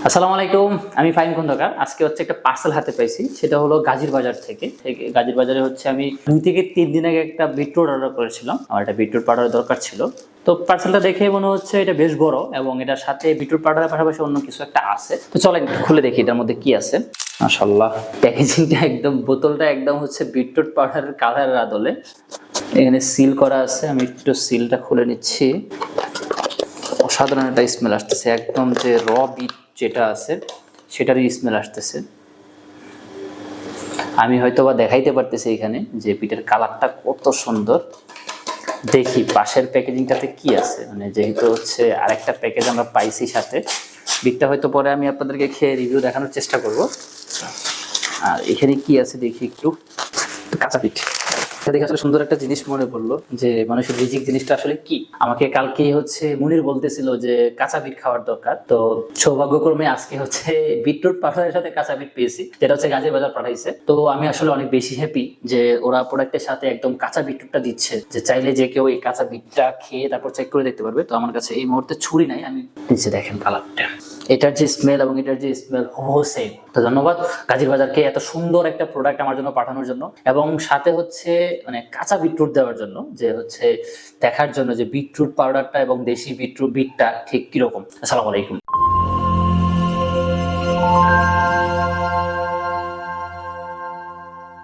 আসসালামু আলাইকুম, আমি ফাহিম খন্দকার। আজকে হচ্ছে একটা পার্সেল হাতে পাইছি, সেটা হলো গাজীর বাজার থেকে। গাজীর বাজারে হচ্ছে আমি 2 থেকে 3 দিন আগে একটা বিটরুট অর্ডার করেছিলাম। আমার একটা বিটরুট পাউডারের দরকার ছিল। তো পার্সেলটা দেখে মনে হচ্ছে এটা বেশ বড় এবং এটার সাথে বিটরুট পাউডারের পাশাপাশি অন্য কিছু একটা আছে। তো চলেন খুলে দেখি এটার মধ্যে কি আছে। মাশাআল্লাহ, প্যাকেজিংটা একদম, বোতলটা একদম হচ্ছে বিটরুট পাউডারের কালারের আদলে। এখানে সিল করা আছে, আমি একটু সিলটা খুলে নিচ্ছি। অসাধারণ একটা স্মেল আসতেছে, একদম যে র বিট যেটা আছে সেটারই স্মেল আসতেছে। আমি হয়তো বা দেখাইতে পারতেছি এখানে যে বিটের কালারটা কত সুন্দর। দেখি পাশের প্যাকেজিংটাতে কি আছে, মানে যেহেতু হচ্ছে আরেকটা প্যাকেজ আমরা পাইছি সাথে। বিটটা হয়তো পরে আমি আপনাদেরকে খেয়ে রিভিউ দেখানোর চেষ্টা করব। আর এখানে কি আছে দেখি একটু। কাঁচা বিট, দেখে আসলে সুন্দর একটা জিনিস মনে পড়লো যে মানুষের রিজিক জিনিসটা আসলে কি। আমাকে কালকে হচ্ছে মুনির বলতেছিল যে কাঁচা বিট খাওয়ার দরকার, তো সৌভাগ্যক্রমে আজকে হচ্ছে বিটরুট পাউডারের সাথে কাঁচা বিট পেয়েছি, যেটা হচ্ছে গাজীর বাজার পাঠাইছে। তো আমি আসলে অনেক বেশি হ্যাপি যে ওরা প্রোডাক্টের সাথে একদম কাঁচা বিটরুটটা দিচ্ছে, যে চাইলে যে কেউ এই কাঁচা বিটটা খেয়ে তারপর চেক করে দেখতে পারবে। তো আমার কাছে এই মুহূর্তে ছুরি নাই, আমি নিচে দেখেন কালারটা, এটার যে স্মেল এবং এটার যে স্মেল হুবহু সেম। তো ধন্যবাদ গাজীর বাজারকে এত সুন্দর একটা প্রোডাক্ট আমার জন্য পাঠানোর জন্য, এবং সাথে হচ্ছে মানে কাঁচা বিটরুট দেওয়ার জন্য, যে হচ্ছে দেখার জন্য যে বিটরুট পাউডারটা এবং দেশি বিটরুট বিটটা ঠিক কিরকম। আসসালামু আলাইকুম।